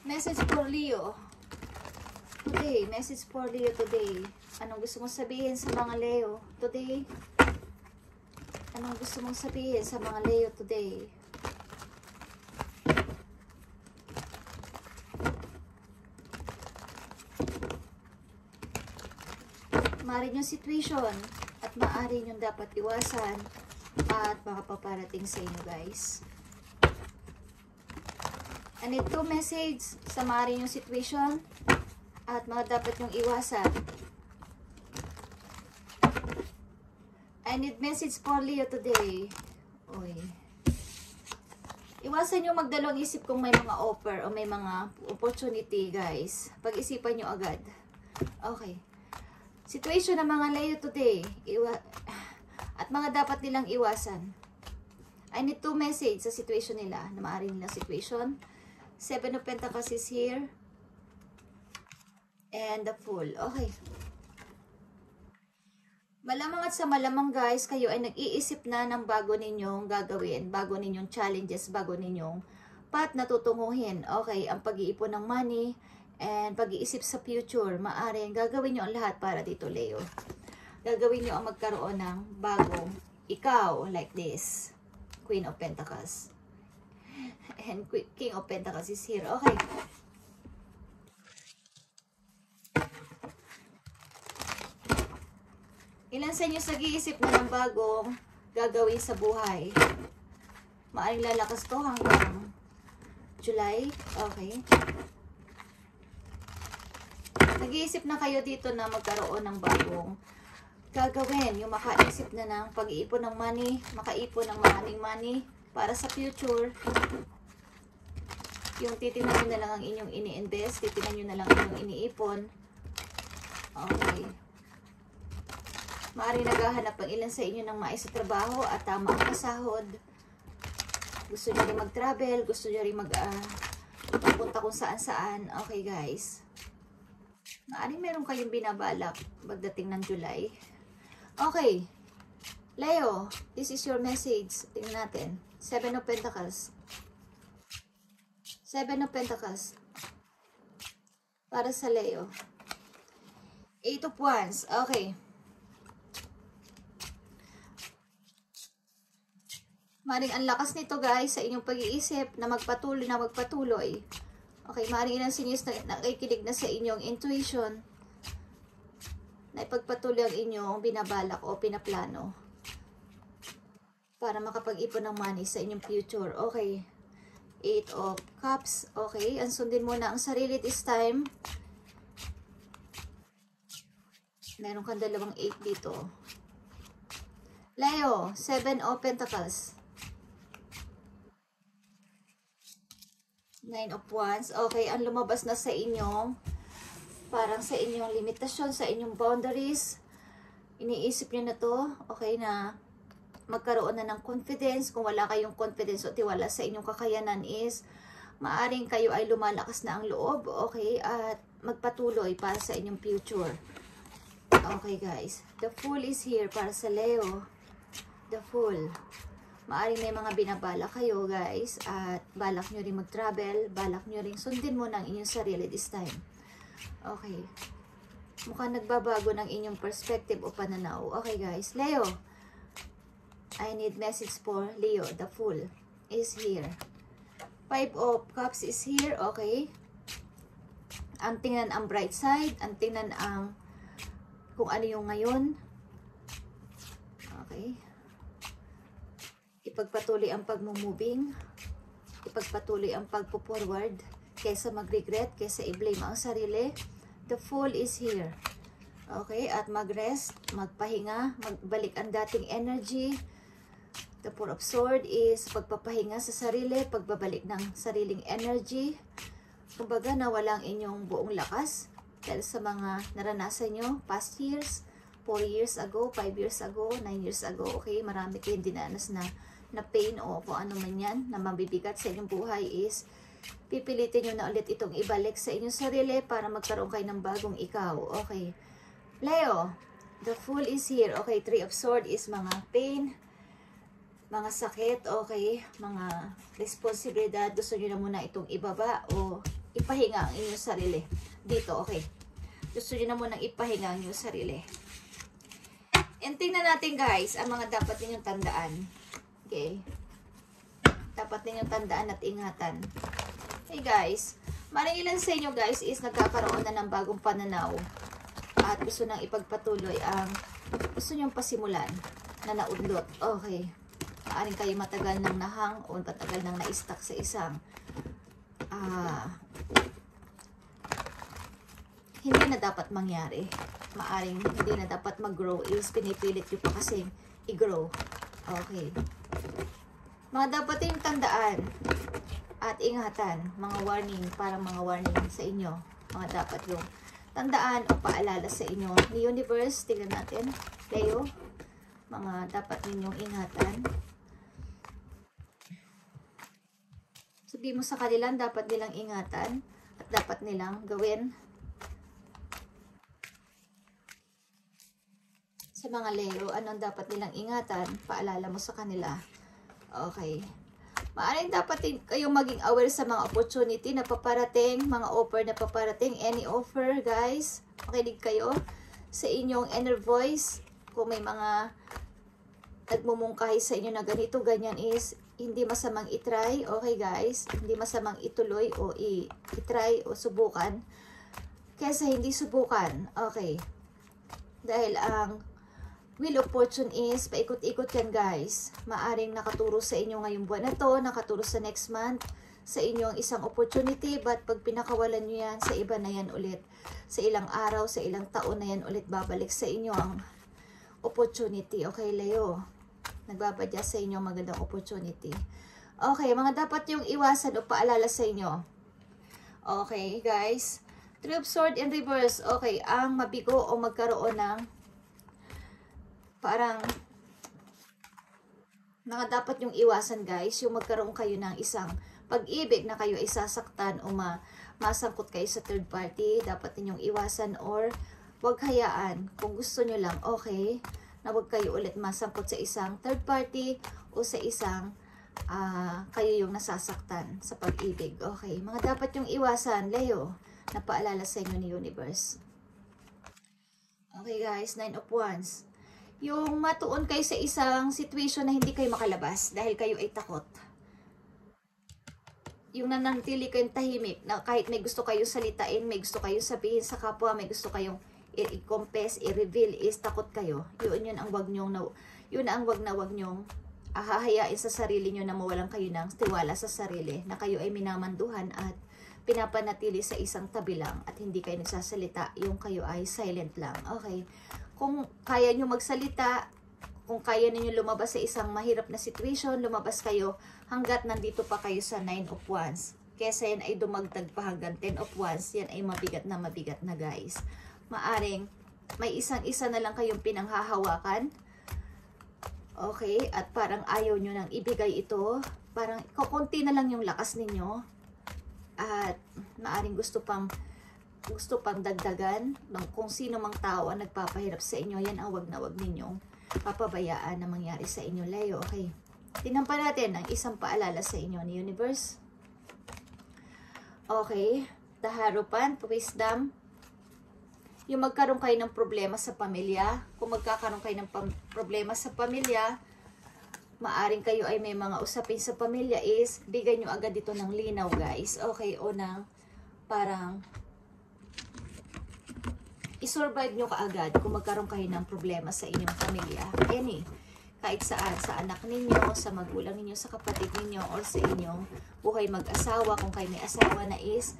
Message for Leo. Today, message for Leo today. Anong gusto mong sabihin sa mga Leo today? Anong gusto mong sabihin sa mga Leo today? Maaari yung situation at maaari yung dapat iwasan at makapaparating sa inyo, guys. And ito message sa maaari yung situation at mga dapat yung iwasan. I need message for Leo today. Uy. Iwasan yung magdalawang isip kung may mga offer o may mga opportunity, guys. Pag-isipan nyo agad. Okay. Situation ng mga Leo today. At mga dapat nilang iwasan. I need to message sa situation nila. Na maaari nilang situation. 7 of Pentacles is here. And the Fool. Okay. Malamang at sa malamang, guys, kayo ay nag-iisip na ng bago ninyong gagawin. Bago ninyong challenges. Bago ninyong path na tutunguhin. Okay. Ang pag-iipon ng money. And pag-iisip sa future, maaaring gagawin nyo ang lahat para dito, Leo. Gagawin nyo ang magkaroon ng bagong ikaw, like this. Queen of Pentacles. And King of Pentacles is here. Okay. Ilan sa inyo nag-iisip na ng bagong gagawin sa buhay? Maaaring lalakas to hanggang July. Okay. Nag-iisip na kayo dito na magkaroon ng bagong gagawin. Yung makaisip na ng pag-iipon ng money, makaipon ng maraming money para sa future. Yung titingnan nyo na lang ang inyong ini-invest, titingnan nyo na lang ang inyong iniipon. Okay. Maaaring naghahanap ang ilan sa inyo ng mais sa trabaho at tama ang pasahod. Gusto nyo rin mag-travel, gusto nyo rin magpunta kung saan-saan. Okay, guys. Maaaring meron kayong binabalak pagdating ng July. Okay. Leo, this is your message. Tingnan natin. 7 of Pentacles. 7 of Pentacles. Para sa Leo. 8 of Wands. Okay. Maaaring ang lakas nito, guys, sa inyong pag-iisip na magpatuloy. Okay, maaaring ilang sinis na nakikinig na sa inyong intuition na ipagpatuloy ang inyong binabalak o pinaplano para makapag-ipon ng money sa inyong future. Okay. 8 of Cups. Okay, ansundin muna ang sarili this time. Meron kang dalawang 8 dito. Leo, 7 of Pentacles. 9 of Wands. Okay, ang lumabas na sa inyong, parang sa inyong limitasyon, sa inyong boundaries. Iniisip nyo na to, okay, na magkaroon na ng confidence. Kung wala kayong confidence o tiwala sa inyong kakayanan is, maaring kayo ay lumalakas na ang loob, okay, at magpatuloy para sa inyong future. Okay, guys. The Fool is here para sa Leo. The Fool. Maaring may mga binabala kayo, guys, at balak nyo rin mag-travel, balak nyo rin sundin mo ng inyong sarili this time. Okay. Mukhang nagbabago ng inyong perspective o pananaw. Okay, guys. Leo, I need message for Leo. The Fool is here. 5 of Cups is here. Okay. Ang tingnan ang bright side, ang tingnan ang kung ano yung ngayon. Okay. Ipagpatuloy ang pagmumoving, ipagpatuloy ang pagpo-forward, kaysa mag-regret, kaysa i-blame ang sarili. The Fool is here. Okay, at mag-rest, magpahinga, magbalik ang dating energy. The Four of Swords is pagpapahinga sa sarili, pagbabalik ng sariling energy. Kumbaga, nawala ang inyong buong lakas dahil sa mga naranasan nyo past years, 4 years ago, 5 years ago, 9 years ago. Okay, marami kayong dinanas na pain o kung ano man yan na mabibigat sa inyong buhay is pipilitin nyo na ulit itong ibalik sa inyong sarili para magkaroon kayo ng bagong ikaw. Okay. Leo, the Fool is here. Okay, 3 of Swords is mga pain, mga sakit, okay, mga responsibilidad. Gusto nyo na muna itong ibaba o ipahinga ang inyong sarili. Dito, okay. Gusto nyo na munang ipahinga ang inyong sarili. And tingnan natin guys, ang mga dapat ninyong tandaan. Okay. Dapat ninyong tandaan at ingatan. Hey guys, maring ilan sa inyo guys is nagkakaroon na ng bagong pananaw. At gusto nang ipagpatuloy ang gusto nyong pasimulan na naudlot. Okay. Maaring kayo matagal nang nahang o matagal nang na-stuck sa isang hindi na dapat mangyari. Maaring hindi na dapat mag-grow is pinipilit nyo pa kasing i-grow. Okay. Mga dapat yung tandaan at ingatan, mga warning, parang mga warning sa inyo. Mga dapat yung tandaan o paalala sa inyo ni Universe. Tingnan natin, Leo. Mga dapat ninyong ingatan. Sabihin mo sa kanila, dapat nilang ingatan at dapat nilang gawin. Sa mga Leo, anong dapat nilang ingatan? Paalala mo sa kanila. Okay. Maaaring dapat kayong maging aware sa mga opportunity na paparating, mga offer na paparating, any offer, guys. Makinig kayo sa inyong inner voice. Kung may mga nagmumungkahi sa inyo na ganito, ganyan is, hindi masamang itry. Okay, guys? Hindi masamang ituloy o itry o subukan. Kesa hindi subukan. Okay. Dahil ang Wheel of Fortune is, paikot-ikot yan guys. Maaring nakaturo sa inyo ngayong buwan na to, nakaturo sa next month, sa inyong isang opportunity, but pag pinakawalan nyo yan, sa iba na yan ulit. Sa ilang araw, sa ilang taon na yan ulit babalik sa inyo ang opportunity. Okay, Leo? Nagbabadya sa inyo magandang opportunity. Okay, mga dapat yung iwasan o paalala sa inyo. Okay, guys. Three of Swords in reverse. Okay, ang mabigo o magkaroon ng parang mga dapat yung iwasan guys, yung magkaroon kayo ng isang pag-ibig na kayo ay sasaktan o masangkot kayo sa third party, dapat ninyong iwasan or wag hayaan. Kung gusto nyo lang, okay, na wag kayo ulit masangkot sa isang third party o sa isang kayo yung nasasaktan sa pag-ibig. Okay, mga dapat yung iwasan, Leo, na paalala sa inyo ni Universe. Okay guys, 9 of Wands. Yung matuon kayo sa isang situation na hindi kayo makalabas dahil kayo ay takot. Yung nananatili kayong tahimik na kahit may gusto kayo salitain, may gusto kayo sabihin sa kapwa, may gusto kayong i-confess, i-reveal, is takot kayo. Yun ang wag nyong wag nyong hahayain sa sarili nyo na mawalan kayo ng tiwala sa sarili, na kayo ay minamanduhan at pinapanatili sa isang tabi lang at hindi kayo nagsasalita, yung kayo ay silent lang. Okay. Kung kaya nyo magsalita, kung kaya ninyo lumabas sa isang mahirap na situation, lumabas kayo hanggat nandito pa kayo sa 9 of Wands. Kesa yan ay dumagdag pa hanggang 10 of Wands, yan ay mabigat na guys. Maaring may isang-isa na lang kayong pinanghahawakan. Okay, at parang ayaw nyo nang ibigay ito. Parang kukunti na lang yung lakas ninyo. At maaring gusto pang dagdagan ng kung sino mang tao ang nagpapahirap sa inyo. Yan ang wag na wag ninyong papabayaan na mangyari sa inyo, Leo. Okay. Tingnan pa natin ang isang paalala sa inyo ni Universe. Okay. The Hierophant, Wisdom. Yung magkaroon kayo ng problema sa pamilya. Kung magkakaroon kayo ng problema sa pamilya, maaring kayo ay may mga usapin sa pamilya, is bigay nyo agad dito ng linaw guys. Okay. O ng parang i-survive nyo kaagad kung magkaroon kayo ng problema sa inyong pamilya. Kahit saan, sa anak ninyo, sa magulang ninyo, sa kapatid ninyo, or sa inyong buhay mag-asawa, kung kayo may asawa na, is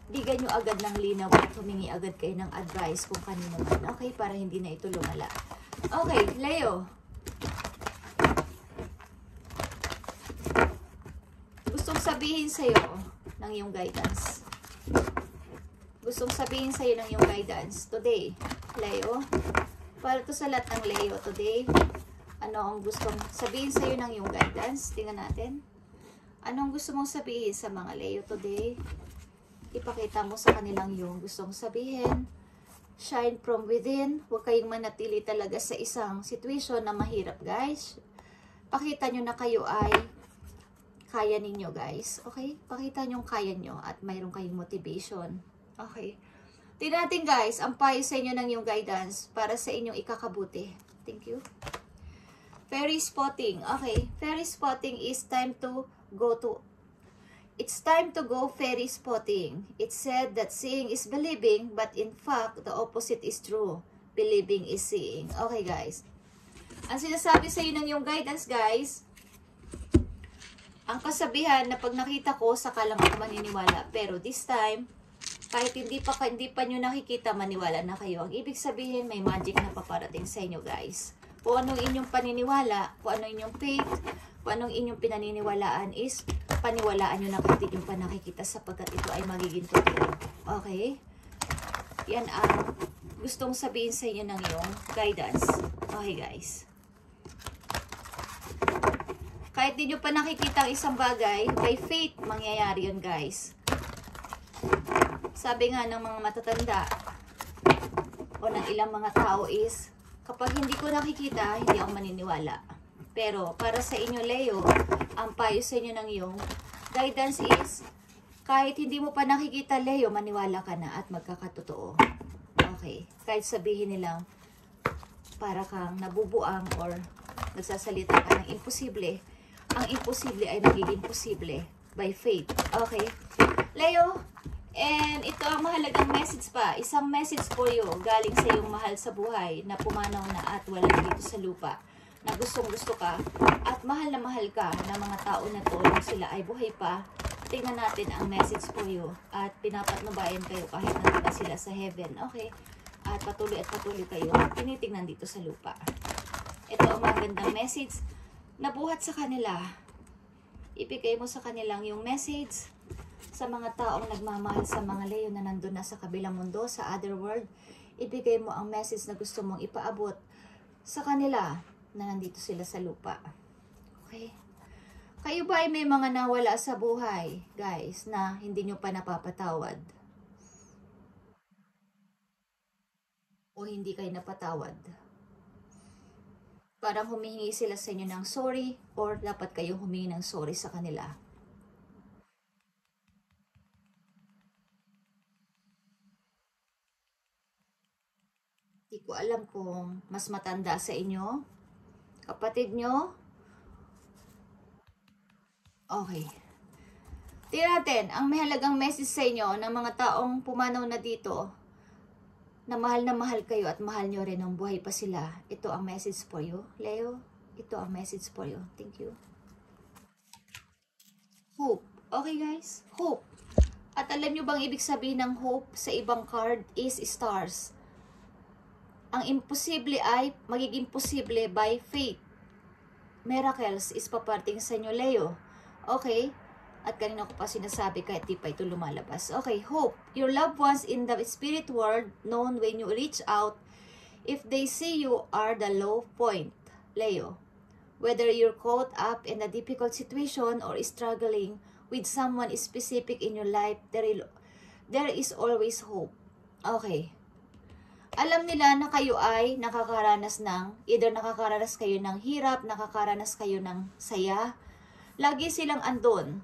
bigyan nyo agad ng linaw at humingi agad kayo ng advice kung kanino man. Okay, para hindi na ito lumala. Okay, Leo. Gustong sabihin sa'yo ng iyong guidance. Gustong sabihin sa'yo ng iyong guidance today, Leo. Para to sa lahat ng Leo today, ano ang gustong sabihin sa'yo ng iyong guidance? Tingnan natin. Anong gusto mong sabihin sa mga Leo today? Ipakita mo sa kanilang yung gustong sabihin. Shine from within. Huwag kayong manatili talaga sa isang situation na mahirap, guys. Pakita nyo na kayo ay kaya ninyo guys. Okay? Pakita nyo kaya nyo at mayroon kayong motivation. Okay? Tingnan natin guys, ang payo sa inyo ng yung guidance para sa inyong ikakabuti. Thank you. Fairy spotting. Okay. Fairy spotting is time to go to... It's time to go fairy spotting. It's said that seeing is believing, but in fact, the opposite is true. Believing is seeing. Okay guys. Ang sinasabi sa inyo ng yung guidance guys, ang kasabihan na pag nakita ko, saka lang ako maniniwala. Pero this time, kahit hindi pa nyo nakikita, maniwala na kayo. Ang ibig sabihin, may magic na paparating sa inyo guys. Kung anong inyong paniniwala, kung anong inyong faith, kung anong inyong pinaniniwalaan is, paniwalaan nyo na kahit yung pa nakikita sapagkat ito ay magiging totoo. Okay? Yan ang gustong sabihin sa inyo ng yung guidance. Okay guys. Kahit di nyo pa nakikita ang isang bagay, by faith, mangyayari yun guys. Sabi nga ng mga matatanda, o ng ilang mga tao is, kapag hindi ko nakikita, hindi ako maniniwala. Pero, para sa inyo Leo, ang payo sa inyo ng yung guidance is, kahit hindi mo pa nakikita Leo, maniwala ka na at magkakatotoo. Okay. Kahit sabihin nilang, para kang nabubuang or nagsasalita ka ng imposible, ang imposible ay nagiging posible by faith. Okay? Leo, and ito ang mahalagang message pa. Isang message for you galing sa iyong mahal sa buhay na pumanaw na at wala dito sa lupa. Na gustong gusto ka at mahal na mahal ka ng mga tao na to nung sila ay buhay pa. Tingnan natin ang message for you at pinapatnubayan kayo kahit nandun na sila sa heaven. Okay? At patuloy kayo tinitingnan dito sa lupa. Ito ang magandang message na buhat sa kanila. Ibigay mo sa kanilang yung message sa mga taong nagmamahal sa mga Leo na nandun na sa kabilang mundo, sa other world. Ibigay mo ang message na gusto mong ipaabot sa kanila na nandito sila sa lupa. Okay? Kayo ba ay may mga nawala sa buhay, guys, na hindi nyo pa napapatawad? O hindi kayo napatawad? Parang humihingi sila sa inyo ng sorry or dapat kayong humingi ng sorry sa kanila. Hindi ko alam kung mas matanda sa inyo, kapatid nyo. Okay. Tingnan natin, ang mahalagang message sa inyo ng mga taong pumanaw na dito, na mahal kayo at mahal nyo rin ng buhay pa sila. Ito ang message for you, Leo. Ito ang message for you. Thank you. Hope. Okay guys? Hope. At alam nyo bang ibig sabihin ng hope sa ibang card is stars. Ang imposible ay magiging posible by faith. Miracles is paparting sa inyo, Leo. Okay? At kanina ko pa sinasabi kahit di pa ito lumalabas. Okay, hope. Your loved ones in the spirit world, known when you reach out, if they see you are the low point, Leo. Whether you're caught up in a difficult situation or struggling with someone specific in your life, there is always hope. Okay. Alam nila na kayo ay nakakaranas ng, either nakakaranas kayo ng hirap, nakakaranas kayo ng saya. Lagi silang andon.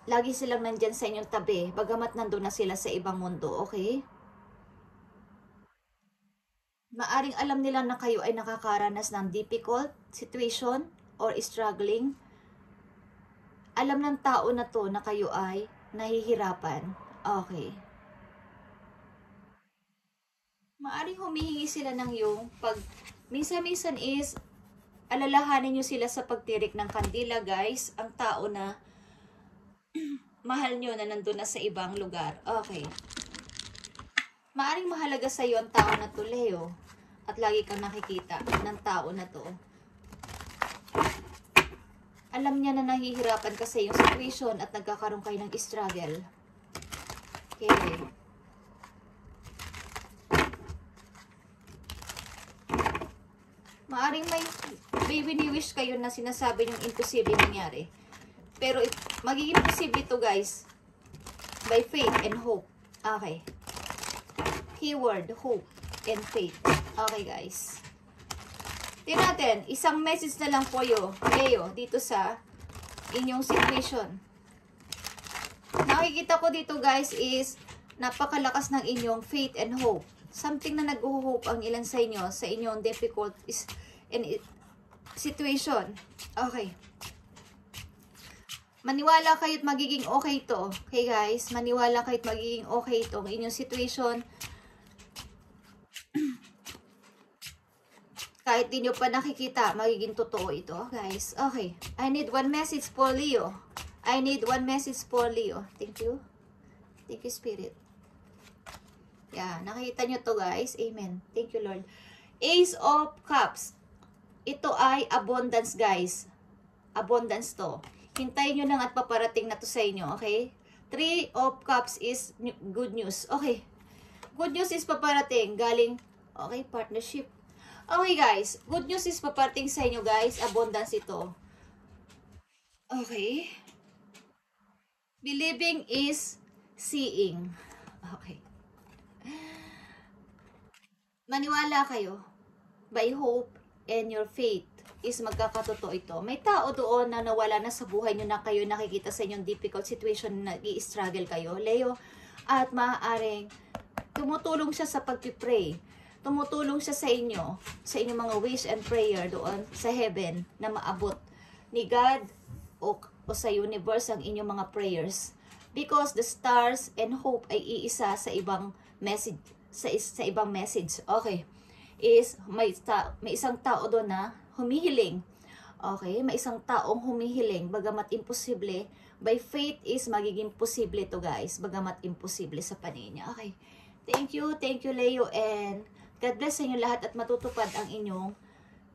Lagi silang nandyan sa inyong tabi, bagamat nandun na sila sa ibang mundo, okay? Maaring alam nila na kayo ay nakakaranas ng difficult situation or struggling. Alam ng tao na to na kayo ay nahihirapan, okay? Maaring humihingi sila ng yung minsan-minsan is, alalahanin nyo sila sa pagtirik ng kandila, guys, ang tao na mahal nyo na nandun na sa ibang lugar. Okay. Maaring mahalaga sa iyo ang tao na to, Leo. At lagi kang nakikita ng tao na to. Alam niya na nahihirapan ka sa iyong situation at nagkakaroon kayo ng struggle. Okay. Maaring may wini-wish kayo na sinasabi yung imposible nangyari. Pero magiging posible ito, guys, by faith and hope. Okay. Keyword, hope and faith. Okay, guys. Tingnan natin, isang message na lang po yo, Leo, dito sa inyong situation. Nakikita ko dito guys is napakalakas ng inyong faith and hope. Something na nag-hope ang ilan sa inyo sa inyong difficult situation. Okay. Maniwala kayo't magiging okay to. Okay guys, maniwala kayo't magiging okay to ang inyong situation. Kahit di nyo pa nakikita, magiging totoo ito, guys. Okay. I need one message for Leo. I need one message for Leo. Thank you. Thank you, Spirit. Yeah, nakita nyo to, guys. Amen. Thank you, Lord. Ace of Cups. Ito ay abundance, guys. Abundance to. Hintayin nyo lang at paparating na to sa inyo, okay? 3 of Cups is good news. Okay. Good news is paparating. Galing, okay, partnership. Okay guys, good news is paparating sa inyo guys, abundance ito. Okay. Believing is seeing. Okay. Maniwala kayo. By hope and your faith is magkakatotoo ito. May tao doon na nawala na sa buhay nyo na kayo nakikita sa inyong difficult situation na nag-i-struggle kayo, Leo. At maaaring tumutulong siya sa pag-pray. Tumutulong siya sa inyong mga wish and prayer doon sa heaven na maabot ni God o sa universe ang inyong mga prayers. Because the stars and hope ay iisa sa ibang message. Sa ibang message. Okay. Is may isang tao doon na humihiling. Okay. May isang taong humihiling. Bagamat imposible. By faith is magiging posible to guys. Bagamat imposible sa paningin niya. Okay. Thank you, Leo, and God bless sa inyo lahat at matutupad ang inyong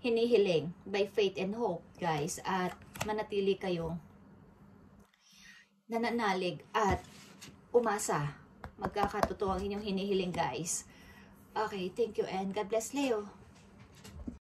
hinihiling by faith and hope, guys. At manatili kayong nananalig at umasa. Magkakatotoo ang inyong hinihiling, guys. Okay, thank you and God bless, Leo.